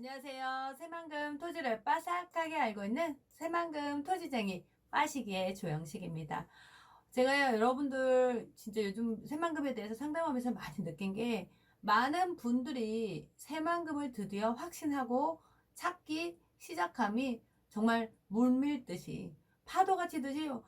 안녕하세요. 새만금 토지를 빠삭하게 알고 있는 새만금 토지쟁이 빠시기의 조영식입니다. 제가 여러분들 진짜 요즘 새만금에 대해서 상담하면서 많이 느낀 게 많은 분들이 새만금을 드디어 확신하고 찾기 시작함이 정말 물밀듯이 파도가 치듯이 확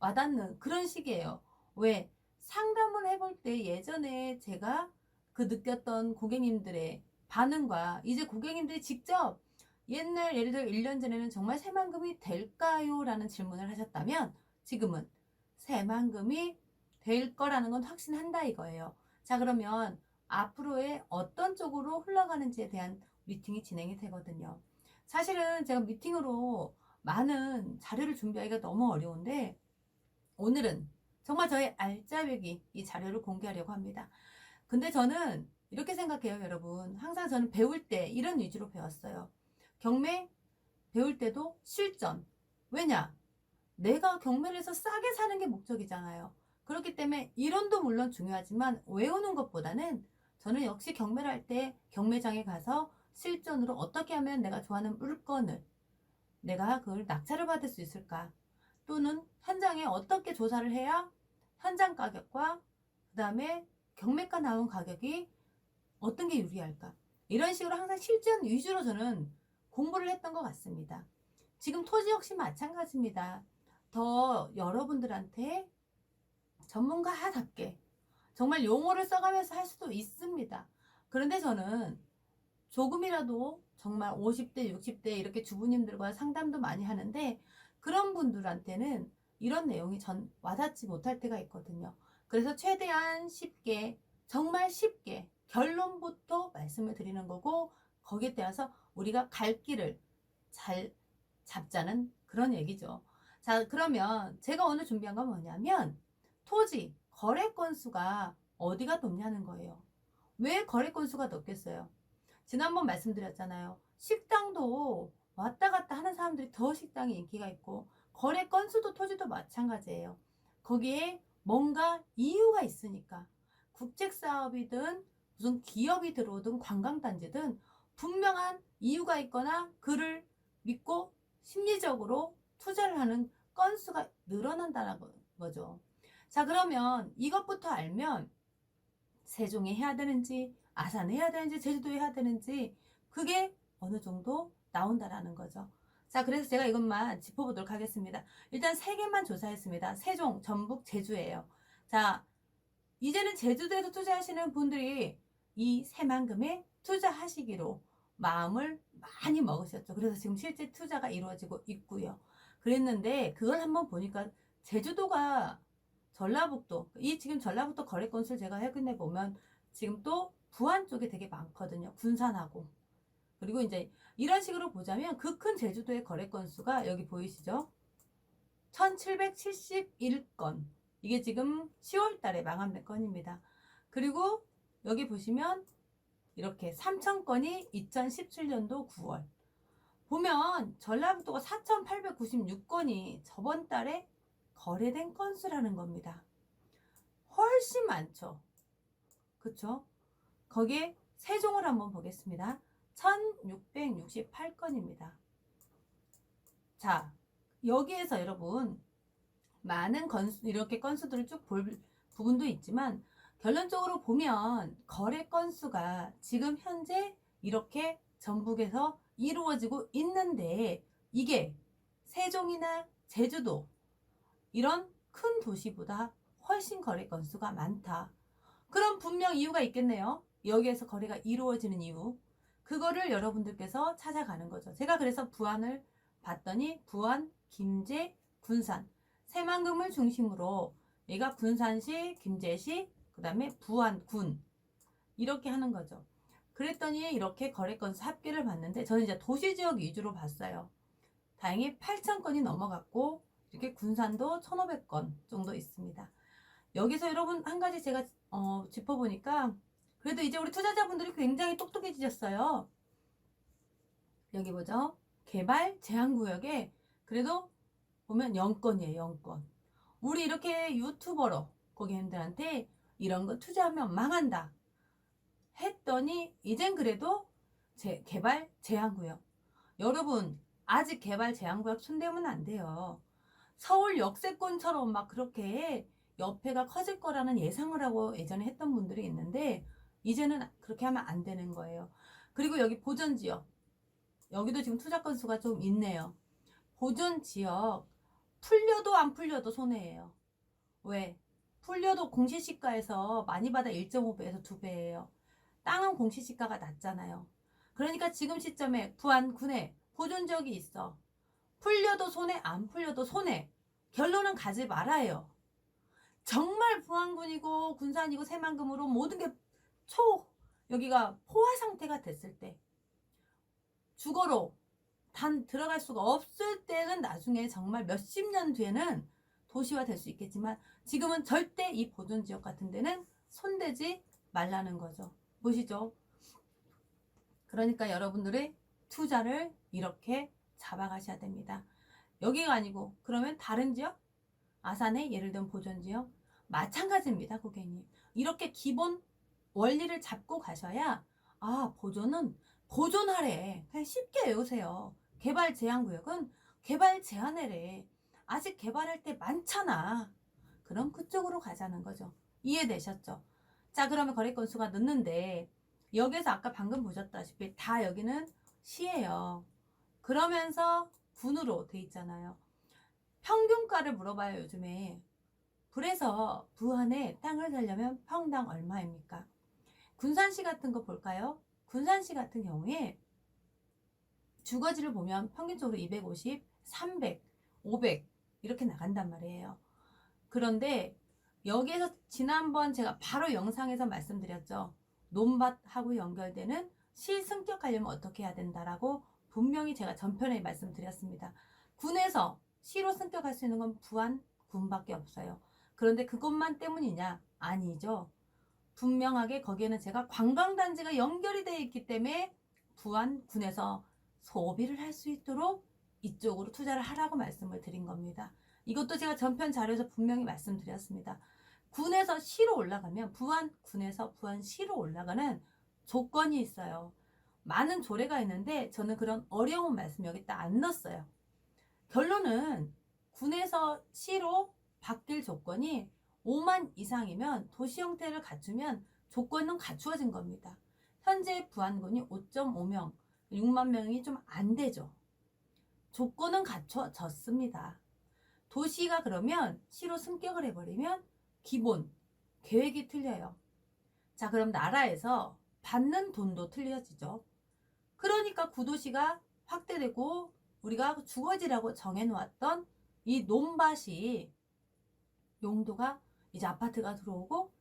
와닿는 그런 시기예요. 왜? 상담을 해볼 때 예전에 제가 그 느꼈던 고객님들의 반응과 이제 고객님들이 직접 옛날 예를 들어 1년 전에는 정말 새만금이 될까요? 라는 질문을 하셨다면 지금은 새만금이 될 거라는 건 확신한다 이거예요. 자, 그러면 앞으로의 어떤 쪽으로 흘러가는지에 대한 미팅이 진행이 되거든요. 사실은 제가 미팅으로 많은 자료를 준비하기가 너무 어려운데 오늘은 정말 저의 알짜배기 이 자료를 공개하려고 합니다. 근데 저는 이렇게 생각해요, 여러분. 항상 저는 배울 때 이런 위주로 배웠어요. 경매 배울 때도 실전. 왜냐? 내가 경매를 해서 싸게 사는 게 목적이잖아요. 그렇기 때문에 이론도 물론 중요하지만 외우는 것보다는 저는 역시 경매를 할 때 경매장에 가서 실전으로 어떻게 하면 내가 좋아하는 물건을 내가 그걸 낙찰을 받을 수 있을까? 또는 현장에 어떻게 조사를 해야 현장 가격과 그 다음에 경매가 나온 가격이 어떤 게 유리할까? 이런 식으로 항상 실전 위주로 저는 공부를 했던 것 같습니다. 지금 토지 역시 마찬가지입니다. 더 여러분들한테 전문가답게 정말 용어를 써가면서 할 수도 있습니다. 그런데 저는 조금이라도 정말 50대, 60대 이렇게 주부님들과 상담도 많이 하는데 그런 분들한테는 이런 내용이 전 와닿지 못할 때가 있거든요. 그래서 최대한 쉽게, 정말 쉽게 결론부터 말씀을 드리는 거고 거기에 따라서 우리가 갈 길을 잘 잡자는 그런 얘기죠. 자, 그러면 제가 오늘 준비한 건 뭐냐면 토지 거래 건수가 어디가 높냐는 거예요. 왜 거래 건수가 높겠어요? 지난번 말씀드렸잖아요. 식당도 왔다 갔다 하는 사람들이 더 식당이 인기가 있고 거래 건수도 토지도 마찬가지예요. 거기에 뭔가 이유가 있으니까 국책사업이든 무슨 기업이 들어오든 관광단지든 분명한 이유가 있거나 그를 믿고 심리적으로 투자를 하는 건수가 늘어난다는 거죠. 자, 그러면 이것부터 알면 세종에 해야 되는지 아산에 해야 되는지 제주도에 해야 되는지 그게 어느 정도 나온다라는 거죠. 자, 그래서 제가 이것만 짚어보도록 하겠습니다. 일단 세 개만 조사했습니다. 세종, 전북, 제주예요. 자, 이제는 제주도에서 투자하시는 분들이 이 새만금에 투자하시기로 마음을 많이 먹으셨죠. 그래서 지금 실제 투자가 이루어지고 있고요. 그랬는데 그걸 한번 보니까 제주도가 전라북도, 이 지금 전라북도 거래 건수를 제가 확인해 보면 지금 또 부안 쪽에 되게 많거든요. 군산하고. 그리고 이제 이런 식으로 보자면 그 큰 제주도의 거래 건수가 여기 보이시죠? 1771건. 이게 지금 10월 달에 마감된 건입니다. 그리고 여기 보시면 이렇게 3000건이 2017년도 9월. 보면 전라북도가 4896건이 저번 달에 거래된 건수라는 겁니다. 훨씬 많죠. 그쵸? 거기에 세종을 한번 보겠습니다. 1668건입니다. 자, 여기에서 여러분 많은 건수, 이렇게 건수들을 쭉 볼 부분도 있지만 결론적으로 보면 거래 건수가 지금 현재 이렇게 전북에서 이루어지고 있는데 이게 세종이나 제주도 이런 큰 도시보다 훨씬 거래 건수가 많다. 그럼 분명 이유가 있겠네요. 여기에서 거래가 이루어지는 이유. 그거를 여러분들께서 찾아가는 거죠. 제가 그래서 부안을 봤더니 부안, 김제, 군산 새만금을 중심으로 얘가 군산시, 김제시, 그 다음에 부안군 이렇게 하는 거죠. 그랬더니 이렇게 거래 건수 합계를 봤는데 저는 이제 도시지역 위주로 봤어요. 다행히 8,000건이 넘어갔고 이렇게 군산도 1,500건 정도 있습니다. 여기서 여러분 한 가지 제가 짚어보니까 그래도 이제 우리 투자자분들이 굉장히 똑똑해지셨어요. 여기 보죠. 개발 제한구역에 그래도 보면 0건이에요. 0건. 우리 이렇게 유튜버로 고객님들한테 이런 거 투자하면 망한다 했더니 이젠 그래도 개발 제한구역. 여러분 아직 개발 제한구역 손대면 안 돼요. 서울 역세권처럼 막 그렇게 옆에가 커질 거라는 예상을 하고 예전에 했던 분들이 있는데 이제는 그렇게 하면 안 되는 거예요. 그리고 여기 보전지역, 여기도 지금 투자 건수가 좀 있네요. 보전지역 풀려도 안 풀려도 손해예요. 왜? 풀려도 공시시가에서 많이 받아 1.5배에서 2배예요. 땅은 공시시가가 낮잖아요. 그러니까 지금 시점에 부안, 군에 보존지역이 있어. 풀려도 손해, 안 풀려도 손해. 결론은 가지 말아요. 정말 부안군이고 군산이고 새만금으로 모든 게 여기가 포화 상태가 됐을 때 주거로 단 들어갈 수가 없을 때는 나중에 정말 몇십 년 뒤에는 도시화 될 수 있겠지만 지금은 절대 이 보존지역 같은 데는 손대지 말라는 거죠. 보시죠. 그러니까 여러분들의 투자를 이렇게 잡아가셔야 됩니다. 여기가 아니고 그러면 다른 지역? 아산의 예를 들면 보존지역? 마찬가지입니다, 고객님. 이렇게 기본 원리를 잡고 가셔야 보존은 보존하래. 그냥 쉽게 외우세요. 개발 제한구역은 개발 제한해래. 아직 개발할 때 많잖아. 그럼 그쪽으로 가자는 거죠. 이해되셨죠? 자, 그러면 거래 건수가 늦는데 여기에서 아까 방금 보셨다시피 다 여기는 시예요. 그러면서 군으로 돼 있잖아요. 평균가를 물어봐요, 요즘에. 그래서 부안에 땅을 사려면 평당 얼마입니까? 군산시 같은 거 볼까요? 군산시 같은 경우에 주거지를 보면 평균적으로 250, 300, 500 이렇게 나간단 말이에요. 그런데 여기에서 지난번 제가 바로 영상에서 말씀드렸죠. 논밭하고 연결되는 시 승격하려면 어떻게 해야 된다라고 분명히 제가 전편에 말씀드렸습니다. 군에서 시로 승격할 수 있는 건 부안, 군밖에 없어요. 그런데 그것만 때문이냐? 아니죠. 분명하게 거기에는 제가 관광단지가 연결이 되어 있기 때문에 부안, 군에서 소비를 할 수 있도록 이쪽으로 투자를 하라고 말씀을 드린 겁니다. 이것도 제가 전편 자료에서 분명히 말씀드렸습니다. 군에서 시로 올라가면 군에서 부안시로 올라가는 조건이 있어요. 많은 조례가 있는데 저는 그런 어려운 말씀 여기다 안 넣었어요. 결론은 군에서 시로 바뀔 조건이 5만 이상이면 도시 형태를 갖추면 조건은 갖추어진 겁니다. 현재 부안군이 5.5명, 6만 명이 좀 안 되죠. 조건은 갖춰졌습니다. 도시가 그러면 시로 승격을 해버리면 기본 계획이 틀려요. 자, 그럼 나라에서 받는 돈도 틀려지죠. 그러니까 구도시가 확대되고 우리가 주거지라고 정해놓았던 이 논밭이 용도가 이제 아파트가 들어오고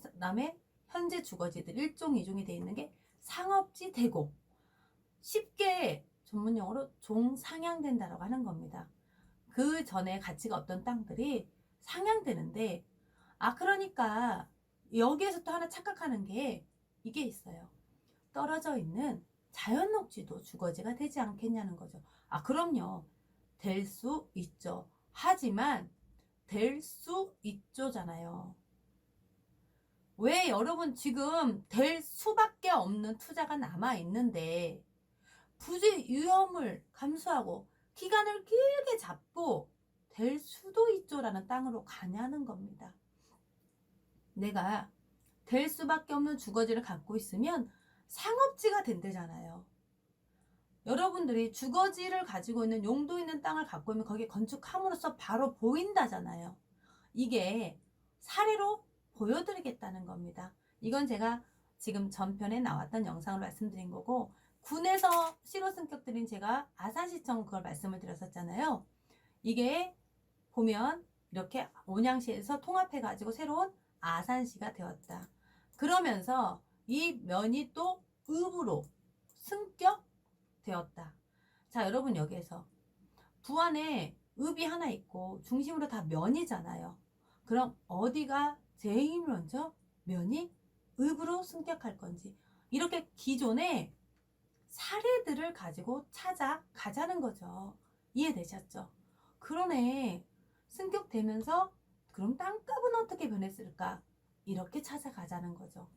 그다음에 현재 주거지들 1종, 2종이 되어 있는 게 상업지 대고 쉽게 전문용어로 종상향된다라고 하는 겁니다. 그 전에 가치가 없던 땅들이 상향되는데 그러니까 여기에서 또 하나 착각하는 게 이게 있어요. 떨어져 있는 자연 녹지도 주거지가 되지 않겠냐는 거죠. 그럼요. 될 수 있죠. 하지만 될 수 있죠잖아요. 왜 여러분 지금 될 수밖에 없는 투자가 남아 있는데 굳이 위험을 감수하고 기간을 길게 잡고 될 수도 있죠라는 땅으로 가냐는 겁니다. 내가 될 수밖에 없는 주거지를 갖고 있으면 상업지가 된대잖아요. 여러분들이 주거지를 가지고 있는 용도 있는 땅을 갖고 있으면 거기에 건축함으로써 바로 보인다잖아요. 이게 사례로 보여드리겠다는 겁니다. 이건 제가 지금 전편에 나왔던 영상을 말씀드린 거고 군에서 시로 승격드린 제가 아산시청 그걸 말씀을 드렸었잖아요. 이게 보면 이렇게 온양시에서 통합해가지고 새로운 아산시가 되었다. 그러면서 이 면이 또 읍으로 승격되었다. 자, 여러분 여기에서 부안에 읍이 하나 있고 중심으로 다 면이잖아요. 그럼 어디가 제일 먼저 면이 읍으로 승격할 건지 이렇게 기존에 사례들을 가지고 찾아가자는 거죠. 이해되셨죠? 그러네. 승격되면서 그럼 땅값은 어떻게 변했을까? 이렇게 찾아가자는 거죠.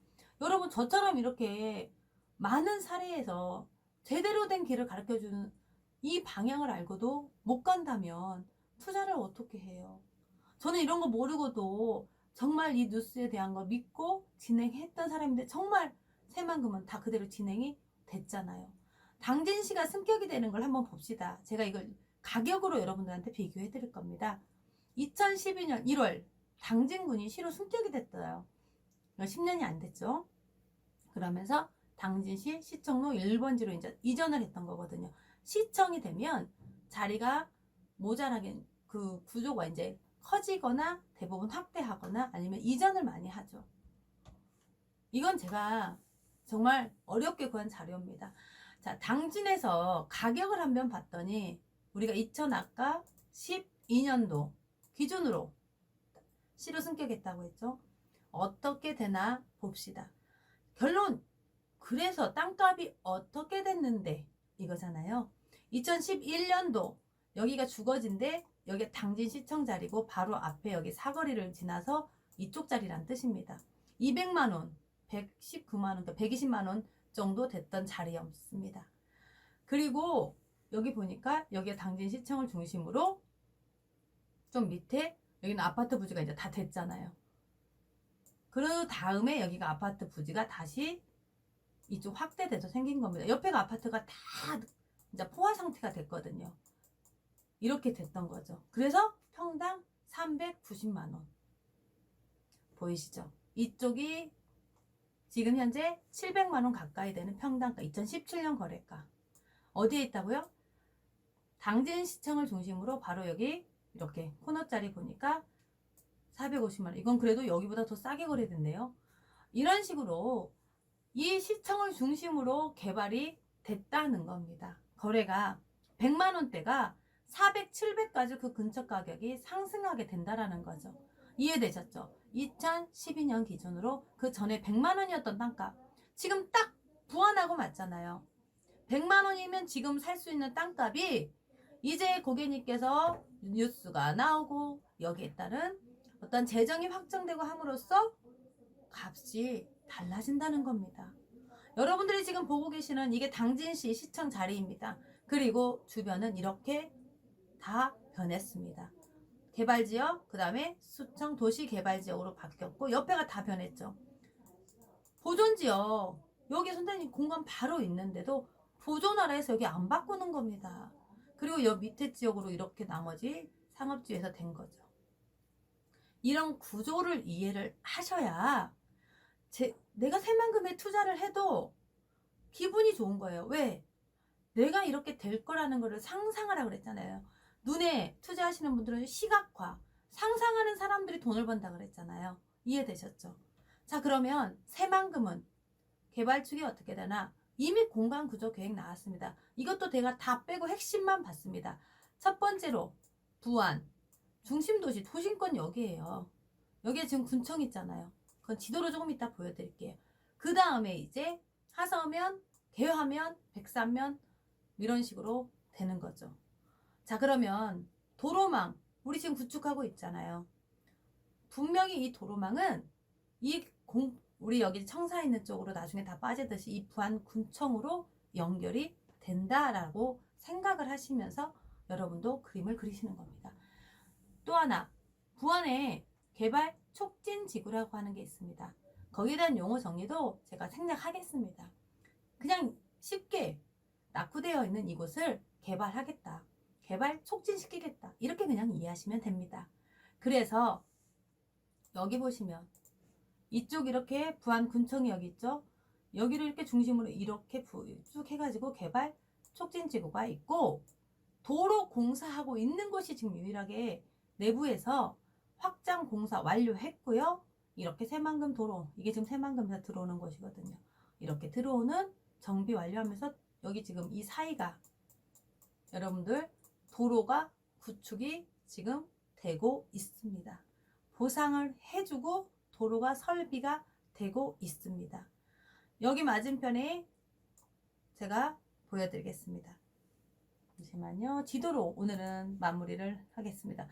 여러분 저처럼 이렇게 많은 사례에서 제대로 된 길을 가르쳐주는 이 방향을 알고도 못 간다면 투자를 어떻게 해요? 저는 이런 거 모르고도 정말 이 뉴스에 대한 거 믿고 진행했던 사람인데 정말 새만금은 다 그대로 진행이 됐잖아요. 당진 씨가 승격이 되는 걸 한번 봅시다. 제가 이걸 가격으로 여러분들한테 비교해 드릴 겁니다. 2012년 1월 당진군이 시로 승격이 됐어요. 10년이 안 됐죠. 그러면서 당진시 시청로 1번지로 이제 이전을 했던 거거든요. 시청이 되면 자리가 모자라게 그 구조가 이제 커지거나 대부분 확대하거나 아니면 이전을 많이 하죠. 이건 제가 정말 어렵게 구한 자료입니다. 자, 당진에서 가격을 한번 봤더니 우리가 2012년도 기준으로 시로 승격했다고 했죠. 어떻게 되나 봅시다. 결론, 그래서 땅값이 어떻게 됐는데 이거잖아요. 2011년도 여기가 주거지인데 여기 당진시청 자리고 바로 앞에 여기 사거리를 지나서 이쪽 자리란 뜻입니다. 200만원, 119만원, 120만원 정도 됐던 자리였습니다. 그리고 여기 보니까 여기가 당진시청을 중심으로 좀 밑에 여기는 아파트 부지가 이제 다 됐잖아요. 그 다음에 여기가 아파트 부지가 다시 이쪽 확대돼서 생긴 겁니다. 옆에가 아파트가 다 이제 포화 상태가 됐거든요. 이렇게 됐던 거죠. 그래서 평당 390만원. 보이시죠? 이쪽이 지금 현재 700만원 가까이 되는 평당가, 2017년 거래가. 어디에 있다고요? 당진시청을 중심으로 바로 여기 이렇게 코너짜리 보니까 450만원. 이건 그래도 여기보다 더 싸게 거래된대요. 이런 식으로 이 시청을 중심으로 개발이 됐다는 겁니다. 거래가 100만원대가 400, 700까지 그 근처 가격이 상승하게 된다라는 거죠. 이해되셨죠? 2012년 기준으로 그 전에 100만원이었던 땅값 지금 딱 부안하고 맞잖아요. 100만원이면 지금 살 수 있는 땅값이 이제 고객님께서 뉴스가 나오고 여기에 따른 어떤 재정이 확정되고 함으로써 값이 달라진다는 겁니다. 여러분들이 지금 보고 계시는 이게 당진시 시청 자리입니다. 그리고 주변은 이렇게 다 변했습니다. 개발지역, 그 다음에 수청 도시개발지역으로 바뀌었고 옆에가 다 변했죠. 보존지역, 여기 선생님 공간 바로 있는데도 보존하라해서 여기 안 바꾸는 겁니다. 그리고 여 밑에 지역으로 이렇게 나머지 상업지에서 된 거죠. 이런 구조를 이해를 하셔야 내가 새만금에 투자를 해도 기분이 좋은 거예요. 왜? 내가 이렇게 될 거라는 거를 상상하라고 그랬잖아요. 눈에 투자하시는 분들은 시각화, 상상하는 사람들이 돈을 번다 그랬잖아요. 이해되셨죠? 자, 그러면 새만금은 개발축이 어떻게 되나? 이미 공간 구조 계획 나왔습니다. 이것도 제가 다 빼고 핵심만 봤습니다. 첫 번째로 부안, 중심도시, 도심권 여기에요. 여기에 지금 군청 있잖아요. 그건 지도로 조금 이따 보여드릴게요. 그 다음에 이제 하서면, 개화면, 백산면 이런 식으로 되는 거죠. 자, 그러면 도로망 우리 지금 구축하고 있잖아요. 분명히 이 도로망은 우리 여기 청사 있는 쪽으로 나중에 다 빠지듯이 이 부안 군청으로 연결이 된다라고 생각을 하시면서 여러분도 그림을 그리시는 겁니다. 또 하나, 부안에 개발 촉진 지구라고 하는 게 있습니다. 거기에 대한 용어 정리도 제가 생략하겠습니다. 그냥 쉽게 낙후되어 있는 이곳을 개발하겠다. 개발 촉진시키겠다. 이렇게 그냥 이해하시면 됩니다. 그래서 여기 보시면 이쪽 이렇게 부안 군청이 여기 있죠. 여기를 이렇게 중심으로 이렇게 쭉 해가지고 개발 촉진지구가 있고 도로 공사하고 있는 곳이 지금 유일하게 내부에서 확장 공사 완료했고요. 이렇게 새만금 도로, 이게 지금 새만금에서 들어오는 곳이거든요. 이렇게 들어오는 정비 완료하면서 여기 지금 이 사이가 여러분들 도로가 구축이 지금 되고 있습니다. 보상을 해주고 도로가 설비가 되고 있습니다. 여기 맞은편에 제가 보여드리겠습니다. 잠시만요. 지도로 오늘은 마무리를 하겠습니다.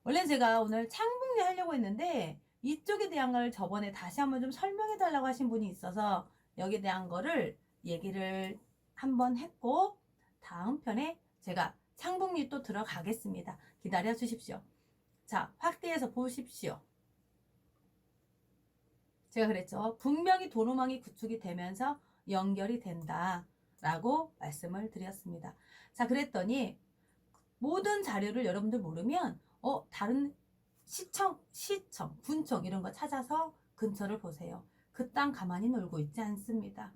원래 제가 오늘 창북리 하려고 했는데 이쪽에 대한 걸 저번에 다시 한번 좀 설명해 달라고 하신 분이 있어서 여기에 대한 거를 얘기를 한번 했고, 다음 편에 제가 창북리 또 들어가겠습니다. 기다려 주십시오. 자, 확대해서 보십시오. 제가 그랬죠. 분명히 도로망이 구축이 되면서 연결이 된다 라고 말씀을 드렸습니다. 자, 그랬더니 모든 자료를 여러분들 모르면 다른 시청, 군청 이런 거 찾아서 근처를 보세요. 그 땅 가만히 놀고 있지 않습니다.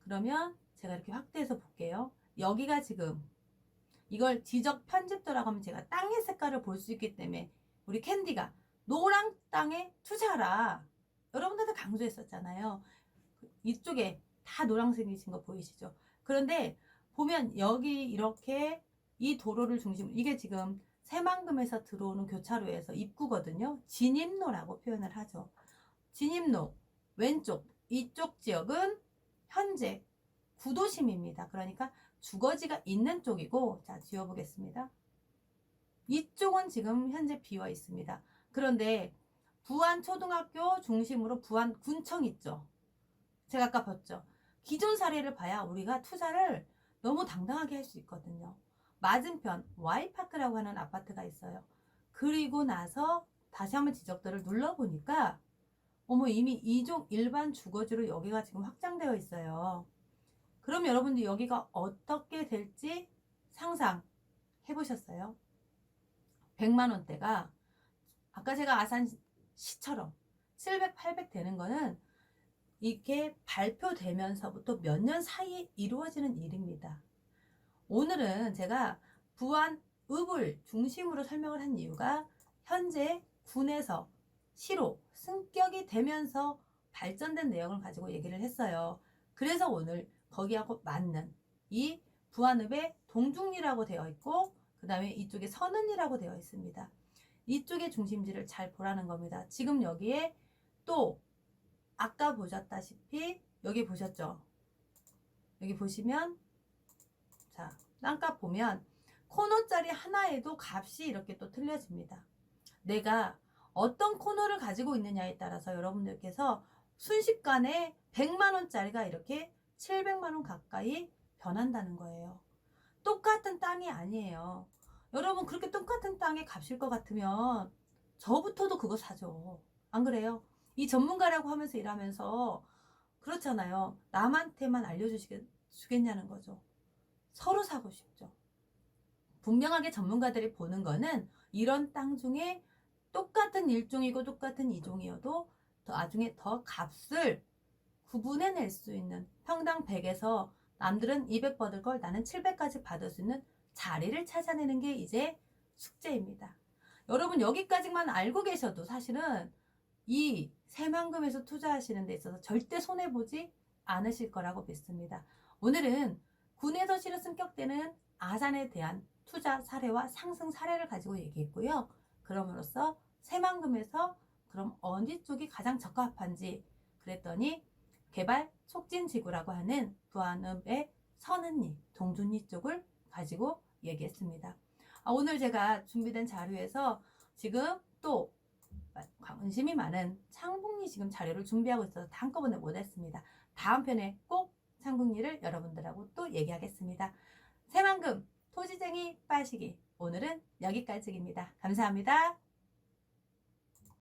그러면 제가 이렇게 확대해서 볼게요. 여기가 지금 이걸 지적 편집도라고 하면 제가 땅의 색깔을 볼 수 있기 때문에 우리 캔디가 노랑 땅에 투자하라. 여러분들도 강조했었잖아요. 이쪽에 다 노란색이신 거 보이시죠? 그런데 보면 여기 이렇게 이 도로를 중심으로 이게 지금 새만금에서 들어오는 교차로에서 입구거든요. 진입로라고 표현을 하죠. 진입로 왼쪽 이쪽 지역은 현재 구도심입니다. 그러니까 주거지가 있는 쪽이고, 자 지워보겠습니다. 이쪽은 지금 현재 비어 있습니다. 그런데 부안초등학교 중심으로 부안군청 있죠. 제가 아까 봤죠. 기존 사례를 봐야 우리가 투자를 너무 당당하게 할 수 있거든요. 맞은편 Y파크라고 하는 아파트가 있어요. 그리고 나서 다시 한번 지적도를 눌러보니까 이미 2종 일반 주거지로 여기가 지금 확장되어 있어요. 그럼 여러분들 여기가 어떻게 될지 상상해 보셨어요? 100만원대가 아까 제가 아산시처럼 700, 800 되는 거는 이게 발표되면서부터 몇 년 사이에 이루어지는 일입니다. 오늘은 제가 부안읍을 중심으로 설명을 한 이유가 현재 군에서 시로 승격이 되면서 발전된 내용을 가지고 얘기를 했어요. 그래서 오늘 거기하고 맞는 이 부안읍에 동중리라고 되어 있고, 그 다음에 이쪽에 선은이라고 되어 있습니다. 이쪽의 중심지를 잘 보라는 겁니다. 지금 여기에 또 아까 보셨다시피 여기 보셨죠? 여기 보시면 자 땅값 보면 코너짜리 하나에도 값이 이렇게 또 틀려집니다. 내가 어떤 코너를 가지고 있느냐에 따라서 여러분들께서 순식간에 100만원짜리가 이렇게 700만원 가까이 변한다는 거예요. 똑같은 땅이 아니에요. 여러분 그렇게 똑같은 땅에 값일 것 같으면 저부터도 그거 사죠. 안 그래요? 이 전문가라고 하면서 일하면서 그렇잖아요. 남한테만 알려주겠냐는 거죠. 서로 사고 싶죠. 분명하게 전문가들이 보는 거는 이런 땅 중에 똑같은 일종이고 똑같은 이종이어도 나중에 더 값을 구분해낼 수 있는 평당 100에서 남들은 200 받을 걸 나는 700까지 받을 수 있는 자리를 찾아내는 게 이제 숙제입니다. 여러분 여기까지만 알고 계셔도 사실은 이 새만금에서 투자하시는 데 있어서 절대 손해보지 않으실 거라고 믿습니다. 오늘은 군에서 실은 승격되는 아산에 대한 투자 사례와 상승 사례를 가지고 얘기했고요. 그럼으로써 새만금에서 그럼 어디 쪽이 가장 적합한지 그랬더니 개발 촉진 지구라고 하는 부안읍의 선은리, 동준리 쪽을 가지고 얘기했습니다. 오늘 제가 준비된 자료에서 지금 또 관심이 많은 창북리 지금 자료를 준비하고 있어서 한꺼번에 못했습니다. 다음 편에 꼭 창북리를 여러분들하고 또 얘기하겠습니다. 새만금 토지쟁이 빠시기 오늘은 여기까지입니다. 감사합니다.